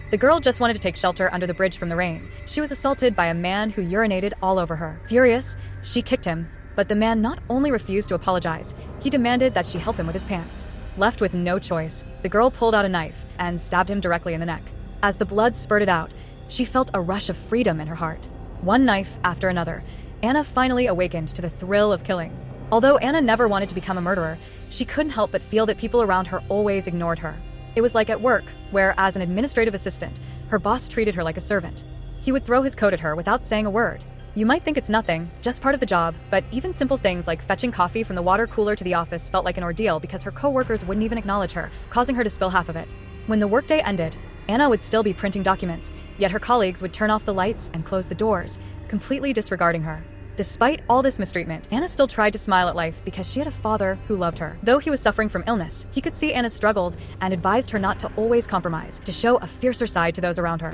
The girl just wanted to take shelter under the bridge from the rain. She was assaulted by a man who urinated all over her. Furious, she kicked him, but the man not only refused to apologize, he demanded that she help him with his pants. Left with no choice, the girl pulled out a knife and stabbed him directly in the neck. As the blood spurted out, she felt a rush of freedom in her heart. One knife after another, Anna finally awakened to the thrill of killing. Although Anna never wanted to become a murderer, she couldn't help but feel that people around her always ignored her. It was like at work, where as an administrative assistant, her boss treated her like a servant. He would throw his coat at her without saying a word. You might think it's nothing, just part of the job, but even simple things like fetching coffee from the water cooler to the office felt like an ordeal because her coworkers wouldn't even acknowledge her, causing her to spill half of it. When the workday ended, Anna would still be printing documents, yet her colleagues would turn off the lights and close the doors, completely disregarding her. Despite all this mistreatment, Anna still tried to smile at life because she had a father who loved her. Though he was suffering from illness, he could see Anna's struggles and advised her not to always compromise, to show a fiercer side to those around her.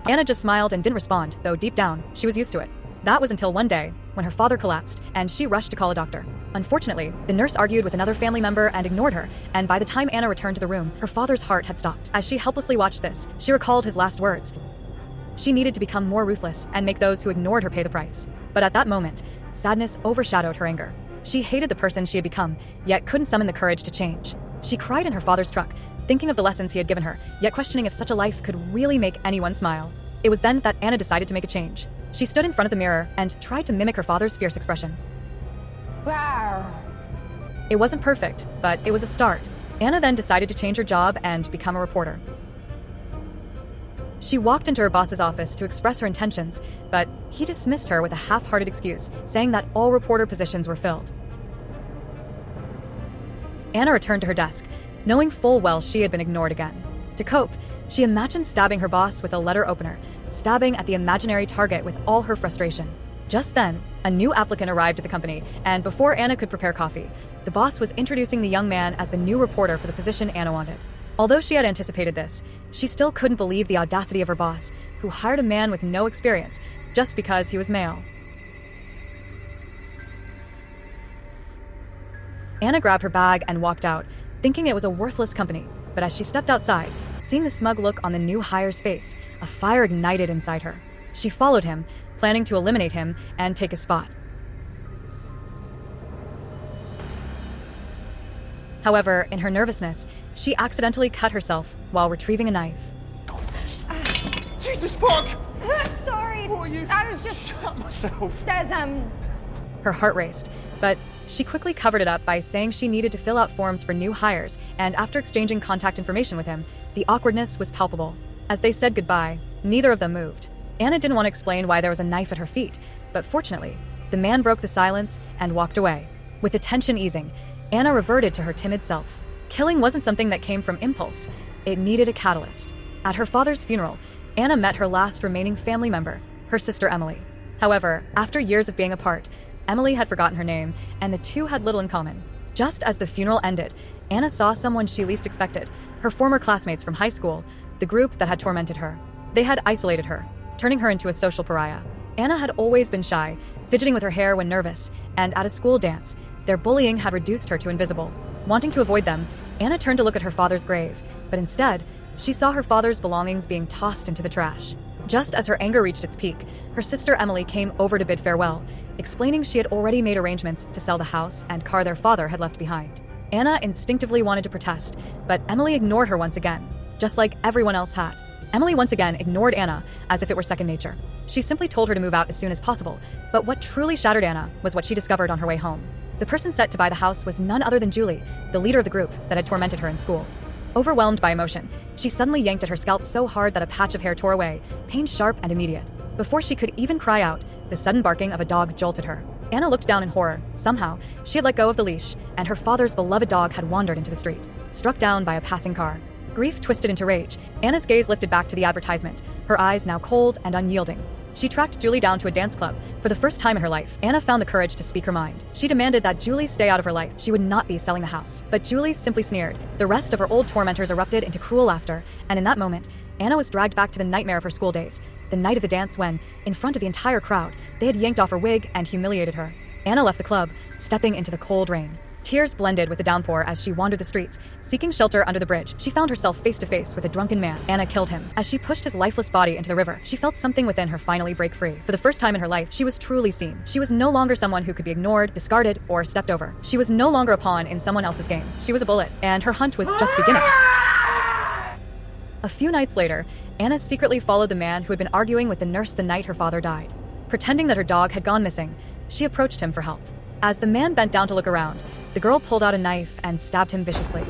Anna just smiled and didn't respond, though deep down, she was used to it. That was until one day, when her father collapsed, and she rushed to call a doctor. Unfortunately, the nurse argued with another family member and ignored her, and by the time Anna returned to the room, her father's heart had stopped. As she helplessly watched this, she recalled his last words. She needed to become more ruthless and make those who ignored her pay the price. But at that moment, sadness overshadowed her anger. She hated the person she had become, yet couldn't summon the courage to change. She cried in her father's truck, thinking of the lessons he had given her, yet questioning if such a life could really make anyone smile. It was then that Anna decided to make a change. She stood in front of the mirror and tried to mimic her father's fierce expression. Wow. It wasn't perfect, but it was a start. Anna then decided to change her job and become a reporter. She walked into her boss's office to express her intentions, but he dismissed her with a half-hearted excuse, saying that all reporter positions were filled. Anna returned to her desk, knowing full well she had been ignored again. To cope, she imagined stabbing her boss with a letter opener, stabbing at the imaginary target with all her frustration. Just then, a new applicant arrived at the company, and before Anna could prepare coffee, the boss was introducing the young man as the new reporter for the position Anna wanted. Although she had anticipated this, she still couldn't believe the audacity of her boss, who hired a man with no experience just because he was male. Anna grabbed her bag and walked out, thinking it was a worthless company, but as she stepped outside, seeing the smug look on the new hire's face, a fire ignited inside her. She followed him, planning to eliminate him and take his spot. However, in her nervousness, she accidentally cut herself while retrieving a knife. Jesus fuck! Sorry. What are you? I was just... Shut myself. There's, Her heart raced, but she quickly covered it up by saying she needed to fill out forms for new hires, and after exchanging contact information with him, the awkwardness was palpable. As they said goodbye, neither of them moved. Anna didn't want to explain why there was a knife at her feet, but fortunately, the man broke the silence and walked away. With the tension easing, Anna reverted to her timid self. Killing wasn't something that came from impulse. It needed a catalyst. At her father's funeral, Anna met her last remaining family member, her sister Emily. However, after years of being apart, Emily had forgotten her name, and the two had little in common. Just as the funeral ended, Anna saw someone she least expected, her former classmates from high school, the group that had tormented her. They had isolated her, turning her into a social pariah. Anna had always been shy, fidgeting with her hair when nervous, and at a school dance, their bullying had reduced her to invisible. Wanting to avoid them, Anna turned to look at her father's grave, but instead, she saw her father's belongings being tossed into the trash. Just as her anger reached its peak, her sister Emily came over to bid farewell, explaining she had already made arrangements to sell the house and car their father had left behind. Anna instinctively wanted to protest, but Emily ignored her once again, just like everyone else had. Emily once again ignored Anna as if it were second nature. She simply told her to move out as soon as possible, but what truly shattered Anna was what she discovered on her way home. The person set to buy the house was none other than Julie, the leader of the group that had tormented her in school. Overwhelmed by emotion, she suddenly yanked at her scalp so hard that a patch of hair tore away, pain sharp and immediate. Before she could even cry out, the sudden barking of a dog jolted her. Anna looked down in horror. Somehow, she had let go of the leash, and her father's beloved dog had wandered into the street, struck down by a passing car. Grief twisted into rage. Anna's gaze lifted back to the advertisement, her eyes now cold and unyielding. She tracked Julie down to a dance club. For the first time in her life, Anna found the courage to speak her mind. She demanded that Julie stay out of her life. She would not be selling the house. But Julie simply sneered. The rest of her old tormentors erupted into cruel laughter, and in that moment, Anna was dragged back to the nightmare of her school days, the night of the dance when, in front of the entire crowd, they had yanked off her wig and humiliated her. Anna left the club, stepping into the cold rain. Tears blended with the downpour as she wandered the streets, seeking shelter under the bridge. She found herself face to face with a drunken man. Anna killed him. As she pushed his lifeless body into the river, she felt something within her finally break free. For the first time in her life, she was truly seen. She was no longer someone who could be ignored, discarded, or stepped over. She was no longer a pawn in someone else's game. She was a bullet, and her hunt was just beginning. A few nights later, Anna secretly followed the man who had been arguing with the nurse the night her father died. Pretending that her dog had gone missing, she approached him for help. As the man bent down to look around, the girl pulled out a knife and stabbed him viciously.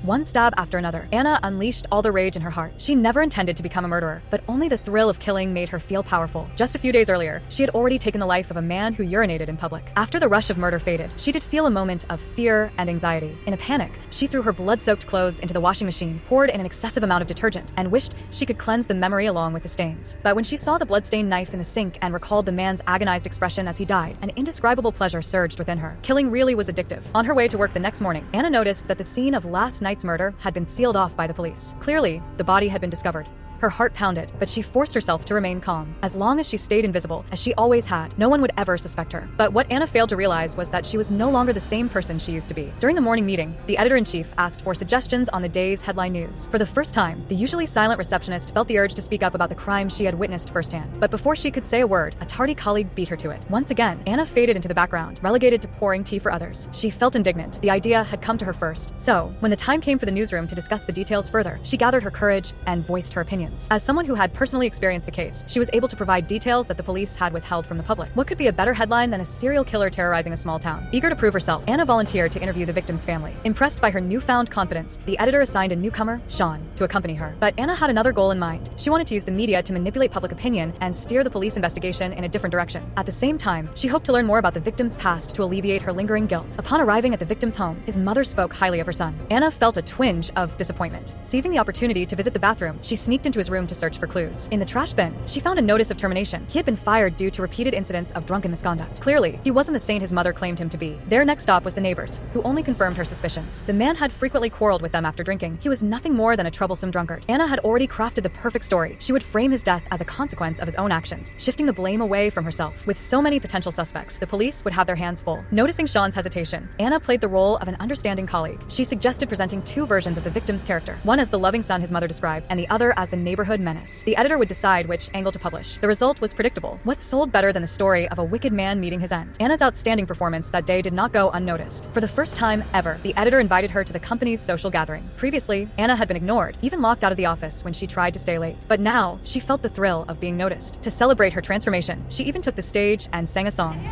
One stab after another, Anna unleashed all the rage in her heart. She never intended to become a murderer, but only the thrill of killing made her feel powerful. Just a few days earlier, she had already taken the life of a man who urinated in public. After the rush of murder faded, she did feel a moment of fear and anxiety. In a panic, she threw her blood-soaked clothes into the washing machine, poured in an excessive amount of detergent, and wished she could cleanse the memory along with the stains. But when she saw the bloodstained knife in the sink and recalled the man's agonized expression as he died, an indescribable pleasure surged within her. Killing really was addictive. On her way to work the next morning, Anna noticed that the scene of last night's murder had been sealed off by the police. Clearly, the body had been discovered. Her heart pounded, but she forced herself to remain calm. As long as she stayed invisible, as she always had, no one would ever suspect her. But what Anna failed to realize was that she was no longer the same person she used to be. During the morning meeting, the editor-in-chief asked for suggestions on the day's headline news. For the first time, the usually silent receptionist felt the urge to speak up about the crime she had witnessed firsthand. But before she could say a word, a tardy colleague beat her to it. Once again, Anna faded into the background, relegated to pouring tea for others. She felt indignant. The idea had come to her first. So, when the time came for the newsroom to discuss the details further, she gathered her courage and voiced her opinions. As someone who had personally experienced the case, she was able to provide details that the police had withheld from the public. What could be a better headline than a serial killer terrorizing a small town? Eager to prove herself, Anna volunteered to interview the victim's family. Impressed by her newfound confidence, the editor assigned a newcomer, Sean, to accompany her. But Anna had another goal in mind. She wanted to use the media to manipulate public opinion and steer the police investigation in a different direction. At the same time, she hoped to learn more about the victim's past to alleviate her lingering guilt. Upon arriving at the victim's home, his mother spoke highly of her son. Anna felt a twinge of disappointment. Seizing the opportunity to visit the bathroom, she sneaked into his room to search for clues. In the trash bin, she found a notice of termination. He had been fired due to repeated incidents of drunken misconduct. Clearly, he wasn't the saint his mother claimed him to be. Their next stop was the neighbors, who only confirmed her suspicions. The man had frequently quarreled with them after drinking. He was nothing more than a troublesome drunkard. Anna had already crafted the perfect story. She would frame his death as a consequence of his own actions, shifting the blame away from herself. With so many potential suspects, the police would have their hands full. Noticing Sean's hesitation, Anna played the role of an understanding colleague. She suggested presenting two versions of the victim's character, one as the loving son his mother described, and the other as the neighborhood menace. The editor would decide which angle to publish. The result was predictable. What sold better than the story of a wicked man meeting his end? Anna's outstanding performance that day did not go unnoticed. For the first time ever, the editor invited her to the company's social gathering. Previously, Anna had been ignored, even locked out of the office when she tried to stay late. But now, she felt the thrill of being noticed. To celebrate her transformation, she even took the stage and sang a song.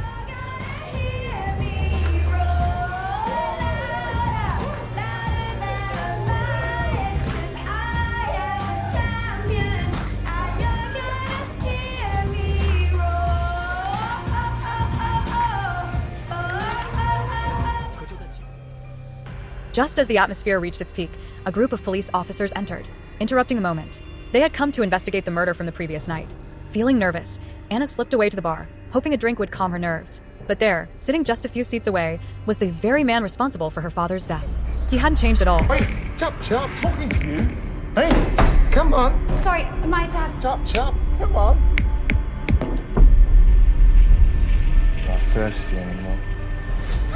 Just as the atmosphere reached its peak, a group of police officers entered, interrupting the moment. They had come to investigate the murder from the previous night. Feeling nervous, Anna slipped away to the bar, hoping a drink would calm her nerves. But there, sitting just a few seats away, was the very man responsible for her father's death. He hadn't changed at all. Hey, chap, talking to you. Hey, come on. Sorry, my dad. Chap, come on. Not thirsty anymore.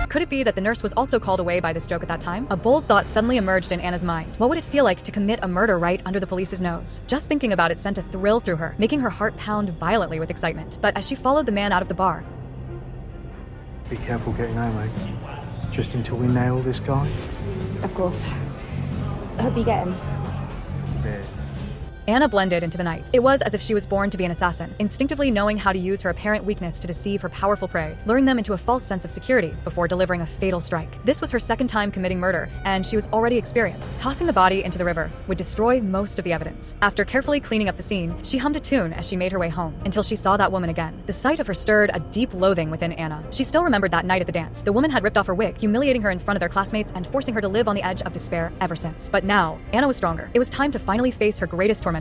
Could it be that the nurse was also called away by this joke at that time? A bold thought suddenly emerged in Anna's mind. What would it feel like to commit a murder right under the police's nose? Just thinking about it sent a thrill through her, making her heart pound violently with excitement. But as she followed the man out of the bar, be careful getting home, eh? Just until we nail this guy. Of course. I hope you get him. Yeah. Anna blended into the night. It was as if she was born to be an assassin, instinctively knowing how to use her apparent weakness to deceive her powerful prey, luring them into a false sense of security before delivering a fatal strike. This was her second time committing murder, and she was already experienced. Tossing the body into the river would destroy most of the evidence. After carefully cleaning up the scene, she hummed a tune as she made her way home, until she saw that woman again. The sight of her stirred a deep loathing within Anna. She still remembered that night at the dance. The woman had ripped off her wig, humiliating her in front of their classmates and forcing her to live on the edge of despair ever since. But now, Anna was stronger. It was time to finally face her greatest tormentor.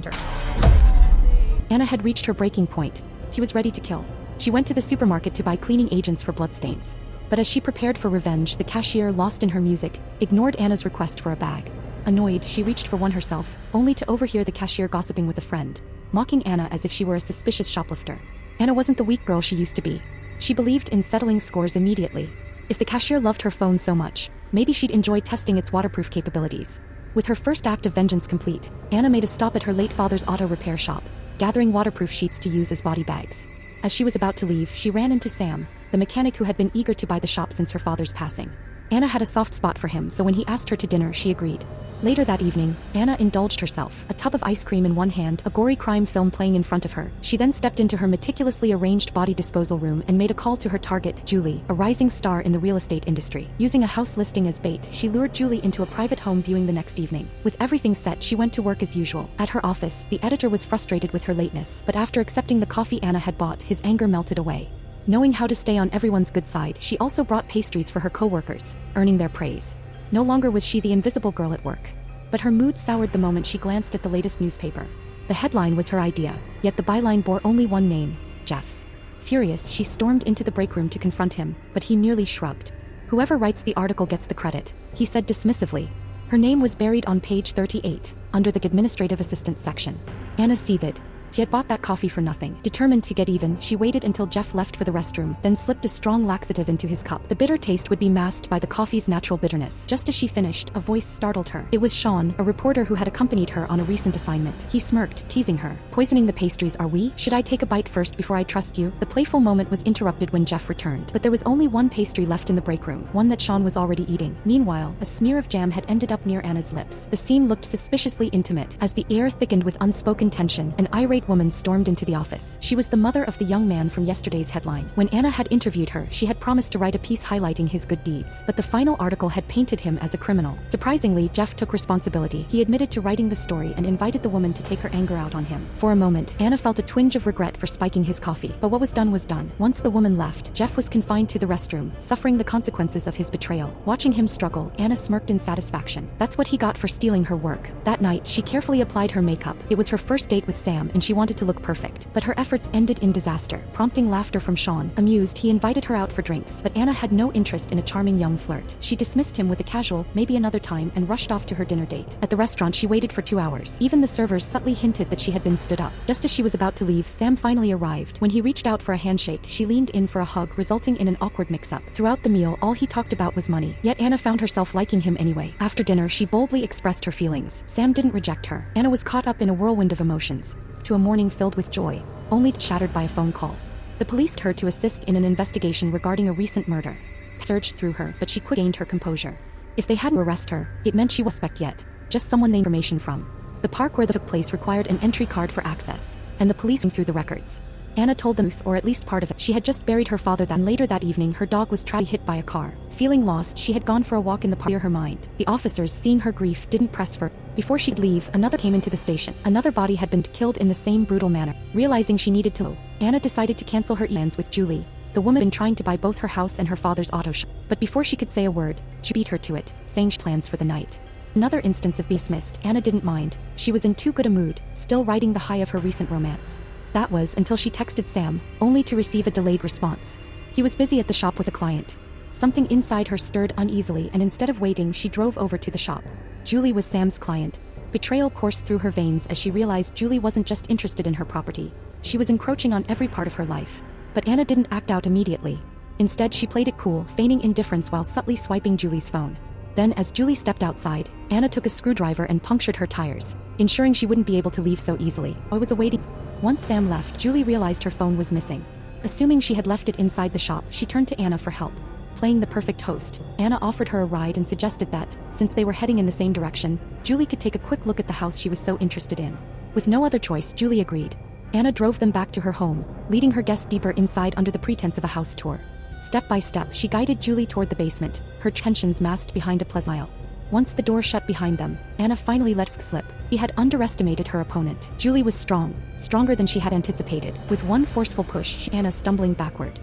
Anna had reached her breaking point. She was ready to kill. She went to the supermarket to buy cleaning agents for bloodstains. But as she prepared for revenge, the cashier, lost in her music, ignored Anna's request for a bag. Annoyed, she reached for one herself, only to overhear the cashier gossiping with a friend, mocking Anna as if she were a suspicious shoplifter. Anna wasn't the weak girl she used to be. She believed in settling scores immediately. If the cashier loved her phone so much, maybe she'd enjoy testing its waterproof capabilities. With her first act of vengeance complete, Anna made a stop at her late father's auto repair shop, gathering waterproof sheets to use as body bags. As she was about to leave, she ran into Sam, the mechanic who had been eager to buy the shop since her father's passing. Anna had a soft spot for him, so when he asked her to dinner, she agreed. Later that evening, Anna indulged herself, a tub of ice cream in one hand, a gory crime film playing in front of her. She then stepped into her meticulously arranged body disposal room and made a call to her target, Julie, a rising star in the real estate industry. Using a house listing as bait, she lured Julie into a private home viewing the next evening. With everything set, she went to work as usual. At her office, the editor was frustrated with her lateness, but after accepting the coffee Anna had bought, his anger melted away. Knowing how to stay on everyone's good side, she also brought pastries for her co-workers, earning their praise. No longer was she the invisible girl at work. But her mood soured the moment she glanced at the latest newspaper. The headline was her idea, yet the byline bore only one name, Jeff's. Furious, she stormed into the break room to confront him, but he merely shrugged. "Whoever writes the article gets the credit," he said dismissively. Her name was buried on page 38, under the administrative assistant section. Anna seethed. She had bought that coffee for nothing. Determined to get even, she waited until Jeff left for the restroom, then slipped a strong laxative into his cup. The bitter taste would be masked by the coffee's natural bitterness. Just as she finished, a voice startled her. It was Sean, a reporter who had accompanied her on a recent assignment. He smirked, teasing her. "Poisoning the pastries, are we? Should I take a bite first before I trust you?" The playful moment was interrupted when Jeff returned. But there was only one pastry left in the break room, one that Sean was already eating. Meanwhile, a smear of jam had ended up near Anna's lips. The scene looked suspiciously intimate. As the air thickened with unspoken tension, an irate woman stormed into the office. She was the mother of the young man from yesterday's headline. When Anna had interviewed her, she had promised to write a piece highlighting his good deeds, but the final article had painted him as a criminal. Surprisingly, Jeff took responsibility. He admitted to writing the story and invited the woman to take her anger out on him. For a moment, Anna felt a twinge of regret for spiking his coffee, but what was done was done. Once the woman left, Jeff was confined to the restroom, suffering the consequences of his betrayal. Watching him struggle, Anna smirked in satisfaction. That's what he got for stealing her work. That night, she carefully applied her makeup. It was her first date with Sam, and she wanted to look perfect. But her efforts ended in disaster, prompting laughter from Sean. Amused, he invited her out for drinks, but Anna had no interest in a charming young flirt. She dismissed him with a casual, maybe another time, and rushed off to her dinner date. At the restaurant, she waited for 2 hours. Even the servers subtly hinted that she had been stood up. Just as she was about to leave, Sam finally arrived. When he reached out for a handshake, she leaned in for a hug, resulting in an awkward mix-up. Throughout the meal, all he talked about was money. Yet Anna found herself liking him anyway. After dinner, she boldly expressed her feelings. Sam didn't reject her. Anna was caught up in a whirlwind of emotions. To a morning filled with joy, only shattered by a phone call. The police her to assist in an investigation regarding a recent murder. Surged through her, but she quickly gained her composure. If they hadn't arrested her, it meant she wasn't suspect yet, just someone they information from. The park where the took place required an entry card for access, and the police went through the records. Anna told the truth, or at least part of it. She had just buried her father. Then later that evening, her dog was tragically hit by a car. Feeling lost, she had gone for a walk in the park to clear her mind. The officers, seeing her grief, didn't press for. Before she'd leave, another came into the station. Another body had been killed in the same brutal manner. Realizing she needed to go, Anna decided to cancel her plans with Julie. The woman had been trying to buy both her house and her father's auto shop. But before she could say a word, Julie beat her to it, saying she had plans for the night. Another instance of being dismissed, Anna didn't mind. She was in too good a mood, still riding the high of her recent romance. That was until she texted Sam, only to receive a delayed response. He was busy at the shop with a client. Something inside her stirred uneasily, and instead of waiting, she drove over to the shop. Julie was Sam's client. Betrayal coursed through her veins as she realized Julie wasn't just interested in her property. She was encroaching on every part of her life. But Anna didn't act out immediately. Instead, she played it cool, feigning indifference while subtly swiping Julie's phone. Then, as Julie stepped outside, Anna took a screwdriver and punctured her tires, ensuring she wouldn't be able to leave so easily. I was awaiting. Once Sam left, Julie realized her phone was missing. Assuming she had left it inside the shop, she turned to Anna for help. Playing the perfect host, Anna offered her a ride and suggested that, since they were heading in the same direction, Julie could take a quick look at the house she was so interested in. With no other choice, Julie agreed. Anna drove them back to her home, leading her guests deeper inside under the pretense of a house tour. Step by step, she guided Julie toward the basement, her tensions masked behind a pleasant smile. Once the door shut behind them, Anna finally let slip. She had underestimated her opponent. Julie was strong, stronger than she had anticipated. With one forceful push, Anna stumbling backward.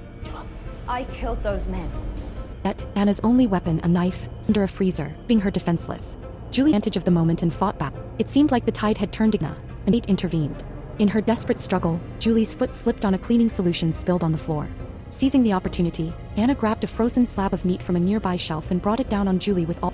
I killed those men. Yet, Anna's only weapon, a knife, under a freezer, leaving her defenseless. Julie took advantage of the moment and fought back. It seemed like the tide had turned Anna, and fate intervened. In her desperate struggle, Julie's foot slipped on a cleaning solution spilled on the floor. Seizing the opportunity, Anna grabbed a frozen slab of meat from a nearby shelf and brought it down on Julie with all.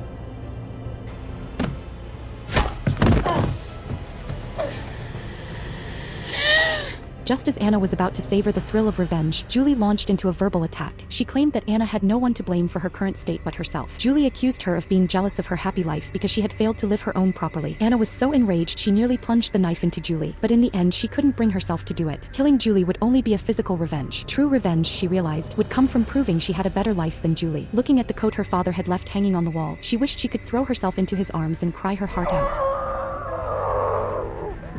Just as Anna was about to savor the thrill of revenge, Julie launched into a verbal attack. She claimed that Anna had no one to blame for her current state but herself. Julie accused her of being jealous of her happy life because she had failed to live her own properly. Anna was so enraged she nearly plunged the knife into Julie, but in the end she couldn't bring herself to do it. Killing Julie would only be a physical revenge. True revenge, she realized, would come from proving she had a better life than Julie. Looking at the coat her father had left hanging on the wall, she wished she could throw herself into his arms and cry her heart out.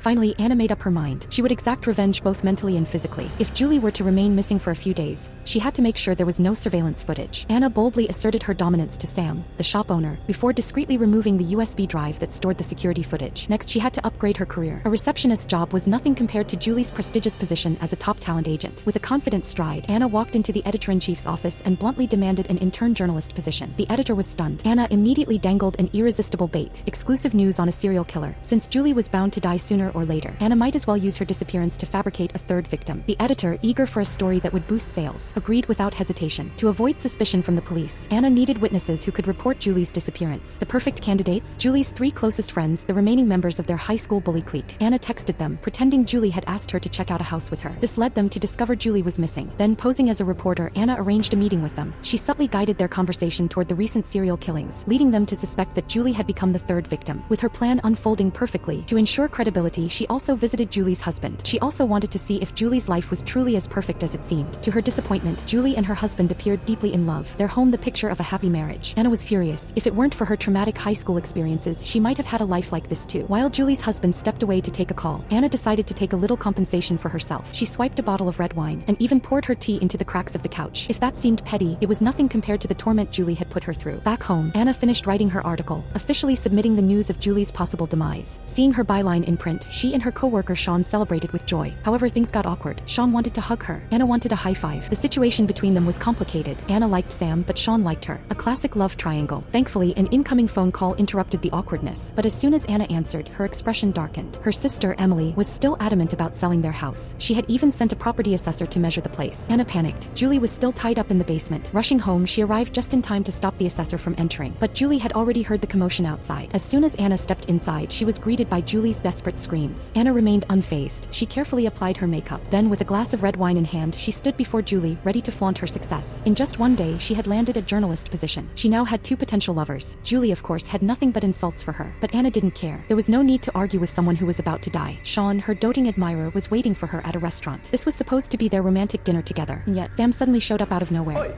Finally, Anna made up her mind. She would exact revenge both mentally and physically. If Julie were to remain missing for a few days, she had to make sure there was no surveillance footage. Anna boldly asserted her dominance to Sam, the shop owner, before discreetly removing the USB drive that stored the security footage. Next, she had to upgrade her career. A receptionist's job was nothing compared to Julie's prestigious position as a top talent agent. With a confident stride, Anna walked into the editor-in-chief's office and bluntly demanded an intern journalist position. The editor was stunned. Anna immediately dangled an irresistible bait: exclusive news on a serial killer. Since Julie was bound to die sooner or later, Anna might as well use her disappearance to fabricate a third victim. The editor, eager for a story that would boost sales, agreed without hesitation. To avoid suspicion from the police, Anna needed witnesses who could report Julie's disappearance. The perfect candidates? Julie's 3 closest friends, the remaining members of their high school bully clique. Anna texted them, pretending Julie had asked her to check out a house with her. This led them to discover Julie was missing. Then, posing as a reporter, Anna arranged a meeting with them. She subtly guided their conversation toward the recent serial killings, leading them to suspect that Julie had become the third victim. With her plan unfolding perfectly, to ensure credibility, she also visited Julie's husband. She also wanted to see if Julie's life was truly as perfect as it seemed. To her disappointment, Julie and her husband appeared deeply in love, their home the picture of a happy marriage. Anna was furious. If it weren't for her traumatic high school experiences, she might have had a life like this too. While Julie's husband stepped away to take a call, Anna decided to take a little compensation for herself. She swiped a bottle of red wine, and even poured her tea into the cracks of the couch. If that seemed petty, it was nothing compared to the torment Julie had put her through. Back home, Anna finished writing her article, officially submitting the news of Julie's possible demise. Seeing her byline in print, she and her co-worker Sean celebrated with joy. However, things got awkward. Sean wanted to hug her. Anna wanted a high five. The situation between them was complicated. Anna liked Sam, but Sean liked her. A classic love triangle. Thankfully, an incoming phone call interrupted the awkwardness. But as soon as Anna answered, her expression darkened. Her sister, Emily, was still adamant about selling their house. She had even sent a property assessor to measure the place. Anna panicked. Julie was still tied up in the basement. Rushing home, she arrived just in time to stop the assessor from entering. But Julie had already heard the commotion outside. As soon as Anna stepped inside, she was greeted by Julie's desperate screams. Anna remained unfazed. She carefully applied her makeup. Then, with a glass of red wine in hand, she stood before Julie, ready to flaunt her success. In just one day, she had landed a journalist position. She now had 2 potential lovers. Julie, of course, had nothing but insults for her. But Anna didn't care. There was no need to argue with someone who was about to die. Sean, her doting admirer, was waiting for her at a restaurant. This was supposed to be their romantic dinner together. And yet, Sam suddenly showed up out of nowhere. Oi.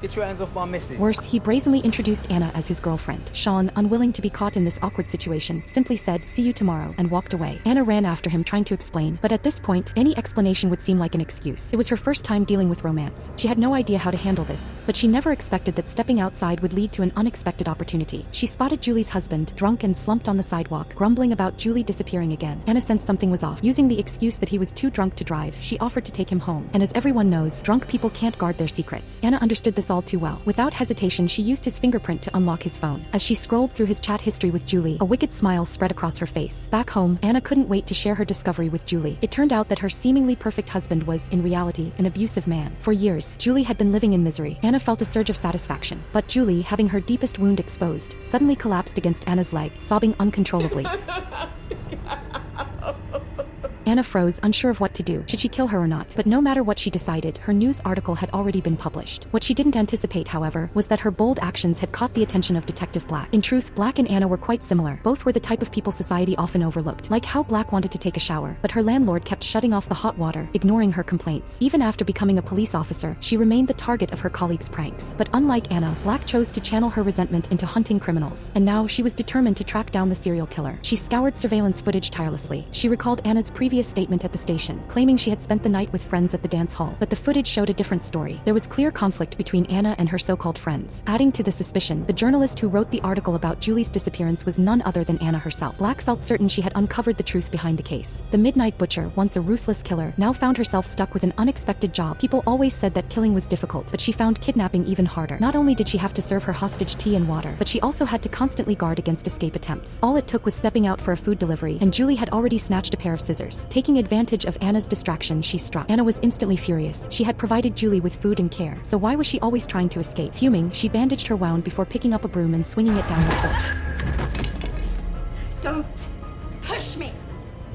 Get your hands off my missus. Worse, he brazenly introduced Anna as his girlfriend. Sean, unwilling to be caught in this awkward situation, simply said, "See you tomorrow," and walked away. Anna ran after him trying to explain, but at this point, any explanation would seem like an excuse. It was her first time dealing with romance. She had no idea how to handle this, but she never expected that stepping outside would lead to an unexpected opportunity. She spotted Julie's husband, drunk and slumped on the sidewalk, grumbling about Julie disappearing again. Anna sensed something was off. Using the excuse that he was too drunk to drive, she offered to take him home. And as everyone knows, drunk people can't guard their secrets. Anna understood this all too well. Without hesitation, she used his fingerprint to unlock his phone. As she scrolled through his chat history with Julie, a wicked smile spread across her face. Back home, Anna couldn't wait to share her discovery with Julie. It turned out that her seemingly perfect husband was, in reality, an abusive man. For years, Julie had been living in misery. Anna felt a surge of satisfaction. But Julie, having her deepest wound exposed, suddenly collapsed against Anna's leg, sobbing uncontrollably. Anna froze, unsure of what to do. Should she kill her or not? But no matter what she decided, her news article had already been published. What she didn't anticipate, however, was that her bold actions had caught the attention of Detective Black. In truth, Black and Anna were quite similar. Both were the type of people society often overlooked. Like how Black wanted to take a shower, but her landlord kept shutting off the hot water, ignoring her complaints. Even after becoming a police officer, she remained the target of her colleagues' pranks. But unlike Anna, Black chose to channel her resentment into hunting criminals. And now, she was determined to track down the serial killer. She scoured surveillance footage tirelessly. She recalled Anna's previous statement at the station, claiming she had spent the night with friends at the dance hall. But the footage showed a different story. There was clear conflict between Anna and her so-called friends. Adding to the suspicion, the journalist who wrote the article about Julie's disappearance was none other than Anna herself. Black felt certain she had uncovered the truth behind the case. The Midnight Butcher, once a ruthless killer, now found herself stuck with an unexpected job. People always said that killing was difficult, but she found kidnapping even harder. Not only did she have to serve her hostage tea and water, but she also had to constantly guard against escape attempts. All it took was stepping out for a food delivery, and Julie had already snatched a pair of scissors. Taking advantage of Anna's distraction, she struck. Anna was instantly furious. She had provided Julie with food and care, so why was she always trying to escape? Fuming, she bandaged her wound before picking up a broom and swinging it down with force. Don't push me.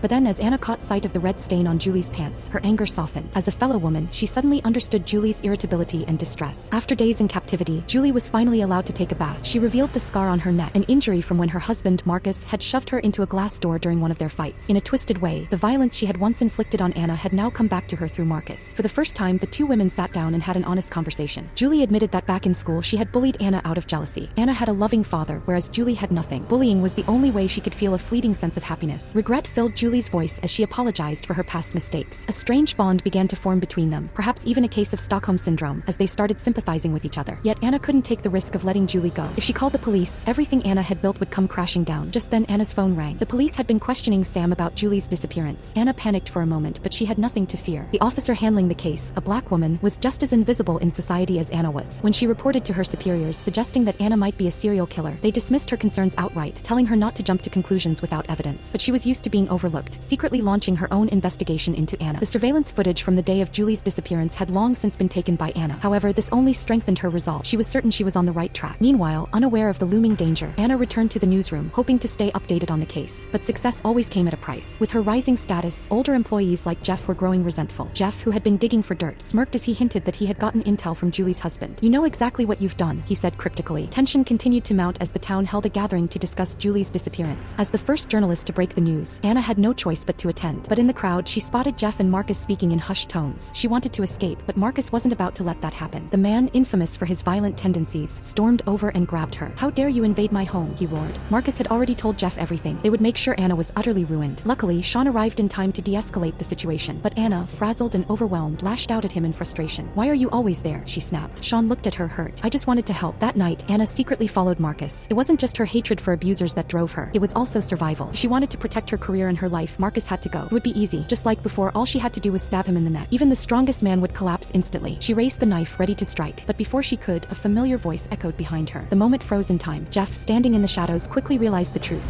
But then as Anna caught sight of the red stain on Julie's pants, her anger softened. As a fellow woman, she suddenly understood Julie's irritability and distress. After days in captivity, Julie was finally allowed to take a bath. She revealed the scar on her neck, an injury from when her husband, Marcus, had shoved her into a glass door during one of their fights. In a twisted way, the violence she had once inflicted on Anna had now come back to her through Marcus. For the first time, the two women sat down and had an honest conversation. Julie admitted that back in school she had bullied Anna out of jealousy. Anna had a loving father, whereas Julie had nothing. Bullying was the only way she could feel a fleeting sense of happiness. Regret filled Julie's voice as she apologized for her past mistakes. A strange bond began to form between them, perhaps even a case of Stockholm Syndrome, as they started sympathizing with each other. Yet Anna couldn't take the risk of letting Julie go. If she called the police, everything Anna had built would come crashing down. Just then Anna's phone rang. The police had been questioning Sam about Julie's disappearance. Anna panicked for a moment, but she had nothing to fear. The officer handling the case, a black woman, was just as invisible in society as Anna was. When she reported to her superiors suggesting that Anna might be a serial killer, they dismissed her concerns outright, telling her not to jump to conclusions without evidence. But she was used to being overlooked, secretly launching her own investigation into Anna. The surveillance footage from the day of Julie's disappearance had long since been taken by Anna. However, this only strengthened her resolve. She was certain she was on the right track. Meanwhile, unaware of the looming danger, Anna returned to the newsroom, hoping to stay updated on the case. But success always came at a price. With her rising status, older employees like Jeff were growing resentful. Jeff, who had been digging for dirt, smirked as he hinted that he had gotten intel from Julie's husband. "You know exactly what you've done," he said cryptically. Tension continued to mount as the town held a gathering to discuss Julie's disappearance. As the first journalist to break the news, Anna had no choice but to attend. But in the crowd, she spotted Jeff and Marcus speaking in hushed tones. She wanted to escape, but Marcus wasn't about to let that happen. The man, infamous for his violent tendencies, stormed over and grabbed her. "How dare you invade my home?" he roared. Marcus had already told Jeff everything. They would make sure Anna was utterly ruined. Luckily, Sean arrived in time to de-escalate the situation. But Anna, frazzled and overwhelmed, lashed out at him in frustration. "Why are you always there?" she snapped. Sean looked at her, hurt. "I just wanted to help." That night, Anna secretly followed Marcus. It wasn't just her hatred for abusers that drove her. It was also survival. If she wanted to protect her career and her life, Marcus had to go. It would be easy. Just like before, all she had to do was stab him in the neck. Even the strongest man would collapse instantly. She raised the knife, ready to strike. But before she could, a familiar voice echoed behind her. The moment froze in time. Jeff, standing in the shadows, quickly realized the truth.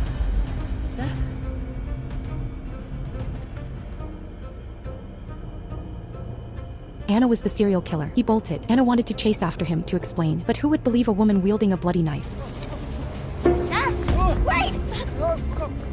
Anna was the serial killer. He bolted. Anna wanted to chase after him to explain, but who would believe a woman wielding a bloody knife? Jeff, wait!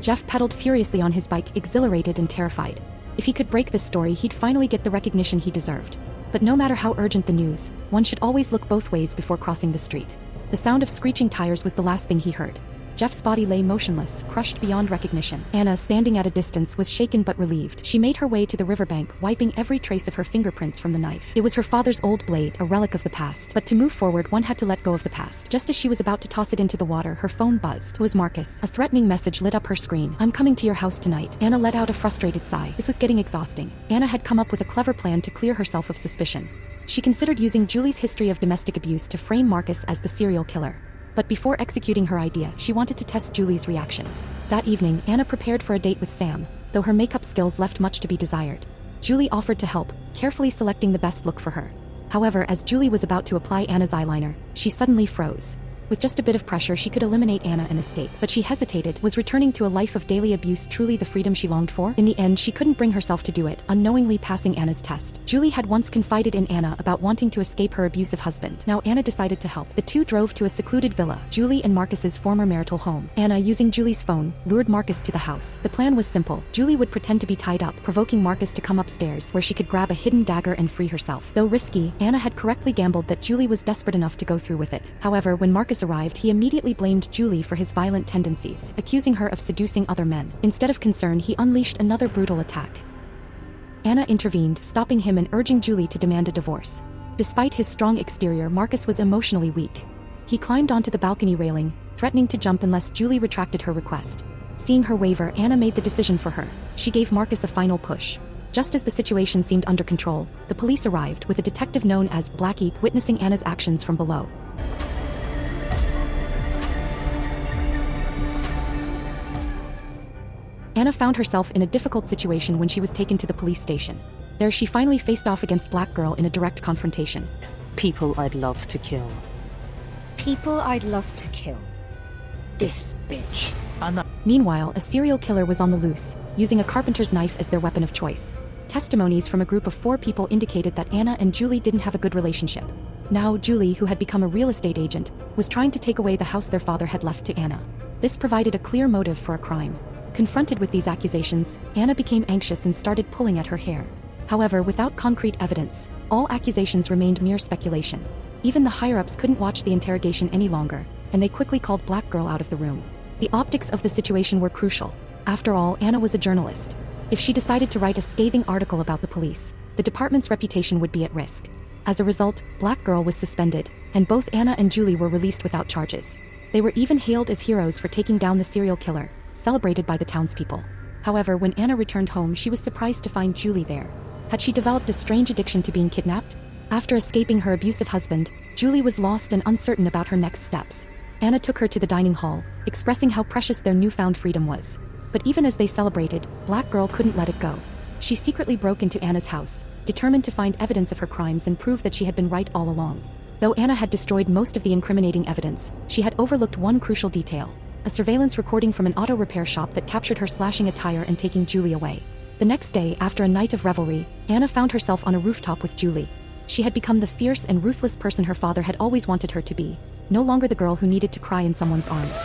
Jeff pedaled furiously on his bike, exhilarated and terrified. If he could break this story, he'd finally get the recognition he deserved. But no matter how urgent the news, one should always look both ways before crossing the street. The sound of screeching tires was the last thing he heard. Jeff's body lay motionless, crushed beyond recognition. Anna, standing at a distance, was shaken but relieved. She made her way to the riverbank, wiping every trace of her fingerprints from the knife. It was her father's old blade, a relic of the past. But to move forward, one had to let go of the past. Just as she was about to toss it into the water, her phone buzzed. It was Marcus. A threatening message lit up her screen. "I'm coming to your house tonight." Anna let out a frustrated sigh. This was getting exhausting. Anna had come up with a clever plan to clear herself of suspicion. She considered using Julie's history of domestic abuse to frame Marcus as the serial killer. But before executing her idea, she wanted to test Julie's reaction. That evening, Anna prepared for a date with Sam, though her makeup skills left much to be desired. Julie offered to help, carefully selecting the best look for her. However, as Julie was about to apply Anna's eyeliner, she suddenly froze. With just a bit of pressure, she could eliminate Anna and escape. But she hesitated. Was returning to a life of daily abuse truly the freedom she longed for? In the end, she couldn't bring herself to do it, unknowingly passing Anna's test. Julie had once confided in Anna about wanting to escape her abusive husband. Now Anna decided to help. The two drove to a secluded villa, Julie and Marcus's former marital home. Anna, using Julie's phone, lured Marcus to the house. The plan was simple. Julie would pretend to be tied up, provoking Marcus to come upstairs, where she could grab a hidden dagger and free herself. Though risky, Anna had correctly gambled that Julie was desperate enough to go through with it. However, when Marcus arrived, he immediately blamed Julie for his violent tendencies, accusing her of seducing other men. Instead of concern, he unleashed another brutal attack. Anna intervened, stopping him and urging Julie to demand a divorce. Despite his strong exterior, Marcus was emotionally weak. He climbed onto the balcony railing, threatening to jump unless Julie retracted her request. Seeing her waver, Anna made the decision for her. She gave Marcus a final push. Just as the situation seemed under control, the police arrived, with a detective known as Blackie witnessing Anna's actions from below. Anna found herself in a difficult situation when she was taken to the police station. There she finally faced off against Black Girl in a direct confrontation. People I'd love to kill. People I'd love to kill. This bitch. Meanwhile, a serial killer was on the loose, using a carpenter's knife as their weapon of choice. Testimonies from a group of 4 people indicated that Anna and Julie didn't have a good relationship. Now, Julie, who had become a real estate agent, was trying to take away the house their father had left to Anna. This provided a clear motive for a crime. Confronted with these accusations, Anna became anxious and started pulling at her hair. However, without concrete evidence, all accusations remained mere speculation. Even the higher-ups couldn't watch the interrogation any longer, and they quickly called Black Girl out of the room. The optics of the situation were crucial. After all, Anna was a journalist. If she decided to write a scathing article about the police, the department's reputation would be at risk. As a result, Black Girl was suspended, and both Anna and Julie were released without charges. They were even hailed as heroes for taking down the serial killer, celebrated by the townspeople. However, when Anna returned home, she was surprised to find Julie there. Had she developed a strange addiction to being kidnapped? After escaping her abusive husband, Julie was lost and uncertain about her next steps. Anna took her to the dining hall, expressing how precious their newfound freedom was. But even as they celebrated, Black Girl couldn't let it go. She secretly broke into Anna's house, determined to find evidence of her crimes and prove that she had been right all along. Though Anna had destroyed most of the incriminating evidence, she had overlooked one crucial detail: a surveillance recording from an auto repair shop that captured her slashing a tire and taking Julie away. The next day, after a night of revelry, Anna found herself on a rooftop with Julie. She had become the fierce and ruthless person her father had always wanted her to be, no longer the girl who needed to cry in someone's arms.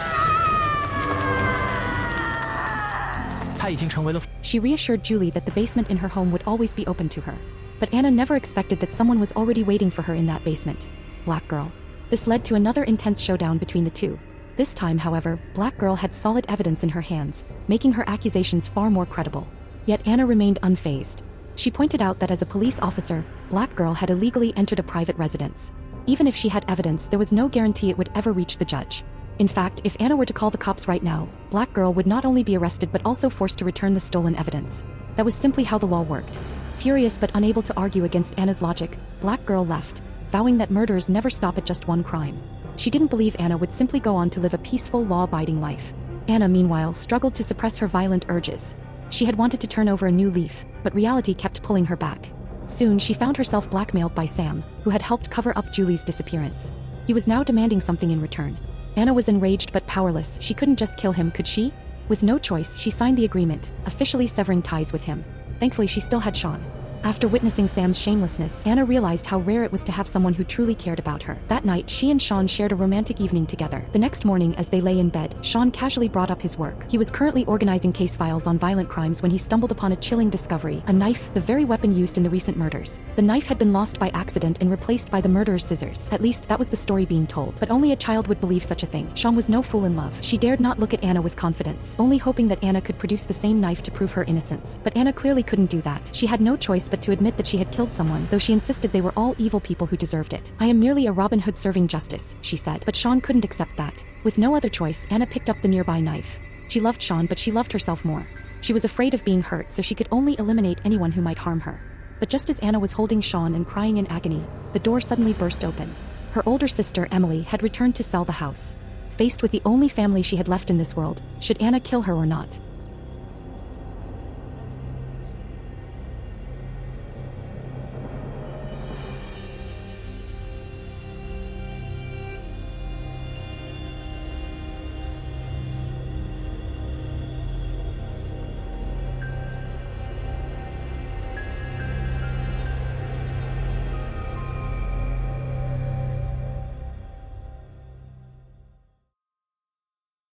She reassured Julie that the basement in her home would always be open to her. But Anna never expected that someone was already waiting for her in that basement. Black Girl. This led to another intense showdown between the two. This time, however, Black Girl had solid evidence in her hands, making her accusations far more credible. Yet Anna remained unfazed. She pointed out that as a police officer, Black Girl had illegally entered a private residence. Even if she had evidence, there was no guarantee it would ever reach the judge. In fact, if Anna were to call the cops right now, Black Girl would not only be arrested but also forced to return the stolen evidence. That was simply how the law worked. Furious but unable to argue against Anna's logic, Black Girl left, vowing that murderers never stop at just one crime. She didn't believe Anna would simply go on to live a peaceful, law-abiding life. Anna, meanwhile, struggled to suppress her violent urges. She had wanted to turn over a new leaf, but reality kept pulling her back. Soon, she found herself blackmailed by Sam, who had helped cover up Julie's disappearance. He was now demanding something in return. Anna was enraged but powerless. She couldn't just kill him, could she? With no choice, she signed the agreement, officially severing ties with him. Thankfully, she still had Sean. After witnessing Sam's shamelessness, Anna realized how rare it was to have someone who truly cared about her. That night, she and Sean shared a romantic evening together. The next morning, as they lay in bed, Sean casually brought up his work. He was currently organizing case files on violent crimes when he stumbled upon a chilling discovery: a knife, the very weapon used in the recent murders. The knife had been lost by accident and replaced by the murderer's scissors. At least, that was the story being told. But only a child would believe such a thing. Sean was no fool in love. She dared not look at Anna with confidence, only hoping that Anna could produce the same knife to prove her innocence. But Anna clearly couldn't do that. She had no choice but to admit that she had killed someone, though she insisted they were all evil people who deserved it. "I am merely a Robin Hood serving justice," she said. But Sean couldn't accept that. With no other choice, Anna picked up the nearby knife. She loved Sean, but she loved herself more. She was afraid of being hurt, so she could only eliminate anyone who might harm her. But just as Anna was holding Sean and crying in agony, the door suddenly burst open. Her older sister, Emily, had returned to sell the house. Faced with the only family she had left in this world, should Anna kill her or not?